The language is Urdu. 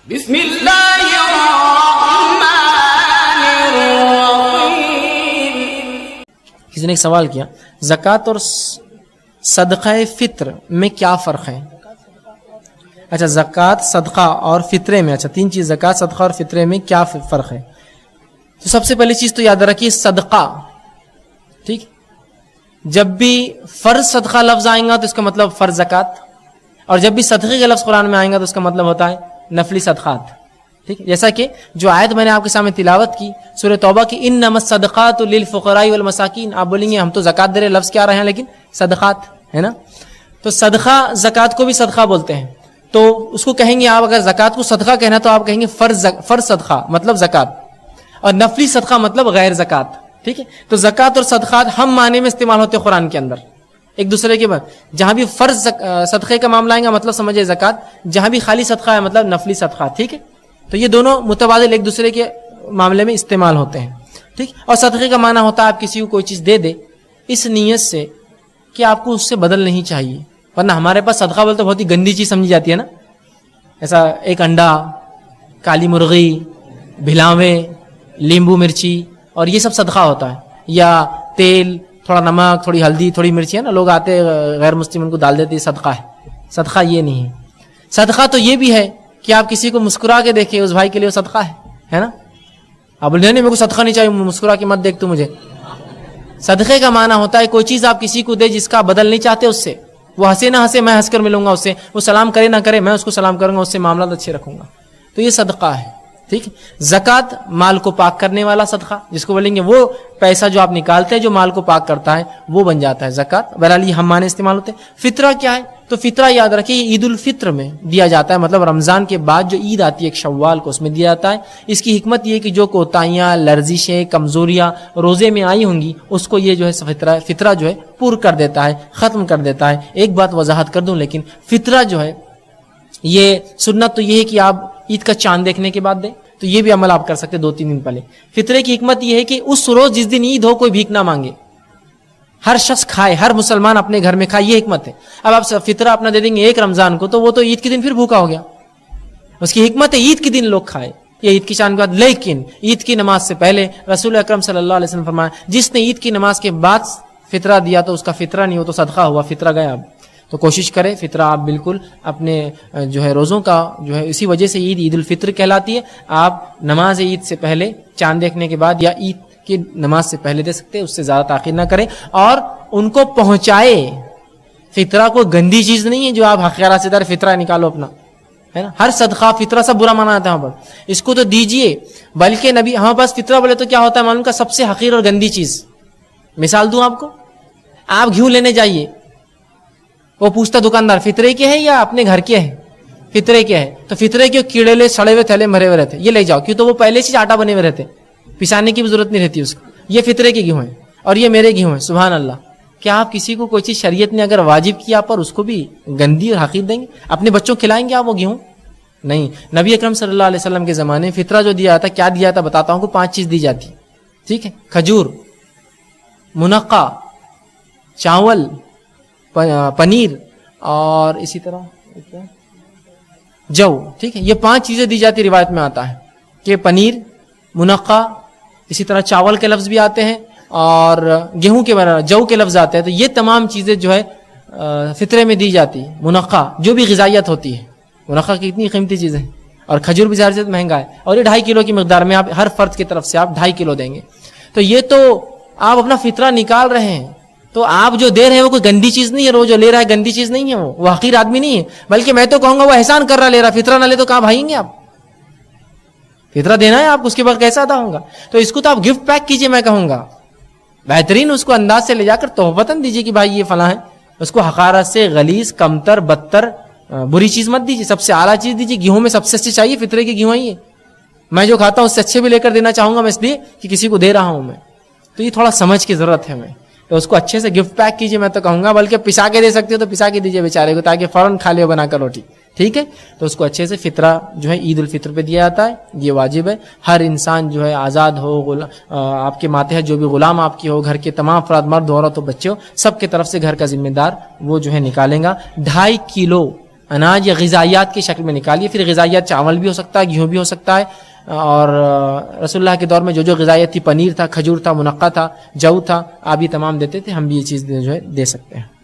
بسم اللہ الرحمن الرحیم. کسی نے ایک سوال کیا، زکوٰۃ اور صدقہ فطر میں کیا فرق ہے؟ اچھا، زکوٰۃ، صدقہ اور فطرے میں، اچھا تین چیز، زکوٰۃ، صدقہ اور فطرے میں کیا فرق ہے؟ تو سب سے پہلی چیز تو یاد رکھیے صدقہ، ٹھیک، جب بھی فرض صدقہ لفظ آئیں گا تو اس کا مطلب فرض زکوٰۃ، اور جب بھی صدقے کا لفظ قرآن میں آئیں گا تو اس کا مطلب ہوتا ہے نفلی صدقات، ٹھیک. جیسا کہ جو آیت میں نے آپ کے سامنے تلاوت کی سورہ توبہ کی، انما الصدقات للفقراء والمساکین، آپ بولیں گے ہم تو زکوٰۃ دے رہے، لفظ کیا رہے ہیں لیکن صدقات ہے نا. تو صدقہ، زکوٰۃ کو بھی صدقہ بولتے ہیں، تو اس کو کہیں گے آپ، اگر زکوٰۃ کو صدقہ کہنا تو آپ کہیں گے فرض صدقہ مطلب زکوٰۃ، اور نفلی صدقہ مطلب غیر زکوٰۃ، ٹھیک ہے. تو زکوٰۃ اور صدقات ہم معنی میں استعمال ہوتے ہیں قرآن کے اندر ایک دوسرے کے بعد. جہاں بھی فرض صدقے کا معاملہ آئے گا مطلب سمجھے زکوٰۃ، جہاں بھی خالی صدقہ ہے مطلب نفلی صدقہ، ٹھیک ہے. تو یہ دونوں متبادل ایک دوسرے کے معاملے میں استعمال ہوتے ہیں، ٹھیک. اور صدقے کا معنی ہوتا ہے آپ کسی کو کوئی چیز دے دے اس نیت سے کہ آپ کو اس سے بدل نہیں چاہیے، ورنہ ہمارے پاس صدقہ بولتے بہت ہی گندی چیز سمجھی جاتی ہے نا. ایسا ایک انڈا، کالی مرغی، بھلاوے، لیمبو مرچی، اور یہ سب صدقہ ہوتا ہے، یا تیل، تھوڑا نمک، تھوڑی ہلدی، تھوڑی مرچی، ہے نا، لوگ آتے غیر مسلم ان کو ڈال دیتے، صدقہ ہے. صدقہ یہ نہیں ہے. صدقہ تو یہ بھی ہے کہ آپ کسی کو مسکرا کے دیکھیں، اس بھائی کے لیے وہ صدقہ ہے نا. آپ بولے نہیں میرے کو صدقہ نہیں چاہیے، مسکرا کے مت دیکھ تو مجھے. صدقے کا معنی ہوتا ہے کوئی چیز آپ کسی کو دے جس کا بدل نہیں چاہتے اس سے، وہ ہنسے نہ ہنسے میں ہنس کر ملوں گا اس سے، وہ سلام کرے نہ کرے میں اس کو سلام کروں گا، اس سے معاملات اچھے رکھوں گا، تو یہ صدقہ ہے، ٹھیک. زکوٰۃ مال کو پاک کرنے والا صدقہ، جس کو بولیں گے وہ پیسہ جو آپ نکالتے ہیں جو مال کو پاک کرتا ہے وہ بن جاتا ہے زکوٰۃ. بہرحال یہ ہم معنی استعمال ہوتے ہیں. فطرہ کیا ہے؟ تو فطرہ یاد رکھیے یہ عید الفطر میں دیا جاتا ہے، مطلب رمضان کے بعد جو عید آتی ہے ایک شوال کو، اس میں دیا جاتا ہے. اس کی حکمت یہ ہے کہ جو کوتاہیاں، لرزشیں، کمزوریاں روزے میں آئی ہوں گی اس کو یہ جو ہے فطرہ جو ہے پور کر دیتا ہے، ختم کر دیتا ہے. ایک بات وضاحت کر دوں، لیکن فطرہ جو ہے یہ سنت تو یہ ہے کہ آپ عید کا چاند دیکھنے کے بعد دیں، تو یہ بھی عمل آپ کر سکتے 2-3 دن پہلے. فطرے کی حکمت یہ ہے کہ اس روز جس دن عید ہو کوئی بھیک نہ مانگے، ہر شخص کھائے، ہر مسلمان اپنے گھر میں کھائے، یہ حکمت ہے. اب آپ فطرہ اپنا دے دیں گے ایک رمضان کو تو وہ تو عید کے دن پھر بھوکا ہو گیا. اس کی حکمت ہے عید کے دن لوگ کھائے، یہ عید کی شان کے بعد. لیکن عید کی نماز سے پہلے رسول اکرم صلی اللہ علیہ وسلم فرمایا جس نے عید کی نماز کے بعد فطرہ دیا تو اس کا فطرہ نہیں ہو تو صدقہ ہوا، فطرہ گیا. اب تو کوشش کریں فطرہ آپ بالکل اپنے جو ہے روزوں کا جو ہے، اسی وجہ سے عید الفطر کہلاتی ہے. آپ نماز عید سے پہلے، چاند دیکھنے کے بعد، یا عید کی نماز سے پہلے دے سکتے، اس سے زیادہ تاخیر نہ کریں اور ان کو پہنچائے. فطرہ کوئی گندی چیز نہیں ہے جو آپ حقیرہ سے در فطرہ نکالو اپنا، ہے نا. ہر صدقہ فطرہ سب برا مانا جاتا ہے وہاں پر، اس کو تو دیجئے. بلکہ نبی ہمارے پاس فطرہ بولے تو کیا ہوتا ہے معلوم کا؟ سب سے حقیر اور گندی چیز. مثال دوں آپ کو، آپ گھیو لینے جائیے، وہ پوچھتا دکاندار فطرے کے ہے یا اپنے گھر کے ہے؟ فطرے کے ہے. تو فطرے کے کیڑے لے سڑے ہوئے تھیلے بھرے ہوئے رہتے، یہ لے جاؤ، کیوں تو وہ پہلے سے آٹا بنے ہوئے رہتے، پسانے کی بھی ضرورت نہیں رہتی اس کو. یہ فطرے کے گیہوں ہیں اور یہ میرے گیہوں ہیں. سبحان اللہ. کیا آپ کسی کو کوئی چیز شریعت نے اگر واجب کیا پر اس کو بھی گندی اور حقیر دیں گے؟ اپنے بچوں کھلائیں گے آپ وہ گیہوں؟ نہیں. نبی اکرم صلی اللہ علیہ وسلم کے زمانے میں فطرہ جو دیا جاتا، کیا دیا جاتا بتاتا ہوں کو. 5 چیز دی جاتی، ٹھیک ہے. کھجور، منقع، چاول، پنیر، اور اسی طرح جو، ٹھیک ہے. یہ 5 چیزیں دی جاتی. روایت میں آتا ہے کہ پنیر، منقع، اسی طرح چاول کے لفظ بھی آتے ہیں اور گیہوں کے جو کے لفظ آتے ہیں. تو یہ تمام چیزیں جو ہے فطرے میں دی جاتی. منقع جو بھی غذائیت ہوتی ہے، منقع کی اتنی قیمتی چیز ہے، اور کھجور بھی زیادہ مہنگا ہے، اور یہ 2.5 کلو کی مقدار میں آپ ہر فرد کی طرف سے آپ 2.5 کلو دیں گے. تو یہ تو آپ اپنا فطرہ نکال رہے ہیں، تو آپ جو دے رہے ہیں وہ کوئی گندی چیز نہیں ہے. وہ جو لے رہا ہے گندی چیز نہیں ہے، وہ حقیر آدمی نہیں ہے، بلکہ میں تو کہوں گا وہ احسان کر رہا لے رہا. فطرہ نہ لے تو کہاں بھائیں گے آپ؟ فطرہ دینا ہے آپ کو، اس کے بعد کیسا ادا ہوگا؟ تو اس کو تو آپ گفٹ پیک کیجئے، میں کہوں گا بہترین اس کو انداز سے لے جا کر تحفتاً دیجئے کہ بھائی یہ فلاں ہے. اس کو حقارت سے غلیظ، کمتر، بدتر، بری چیز مت دیجیے، سب سے اعلیٰ چیز دیجیے. گیہوں میں سب سے اچھی چاہیے، فطرے کے گیہوں ہی ہے. میں جو کھاتا ہوں اس سے اچھے بھی لے کر دینا چاہوں گا میں، اس لیے کہ کسی کو دے رہا ہوں میں. تو یہ تھوڑا سمجھ کی ضرورت ہے ہمیں. تو اس کو اچھے سے گفٹ پیک کیجیے، میں تو کہوں گا. بلکہ پسا کے دے سکتے ہو تو پسا کے دیجیے بیچارے کو، تاکہ فوراً کھا لے بنا کر روٹی، ٹھیک ہے. تو اس کو اچھے سے فطرہ جو ہے عید الفطر پہ دیا جاتا ہے. یہ واجب ہے. ہر انسان جو ہے آزاد ہو، آپ کے ماتحت جو بھی غلام آپ کی ہو، گھر کے تمام افراد، مرد، عورت ہو، بچے ہو، سب کی طرف سے گھر کا ذمہ دار وہ جو ہے نکالیں گا. 2.5 کلو اناج یا غذائیات کی شکل میں نکالیے. پھر غذائیات چاول بھی ہو سکتا ہے, گیہوں بھی ہو سکتا ہے, اور رسول اللہ کے دور میں جو جو غذائیت تھی, پنیر تھا, کھجور تھا, منقع تھا, جو تھا, آپ یہ تمام دیتے تھے, ہم بھی یہ چیز جو ہے دے سکتے ہیں.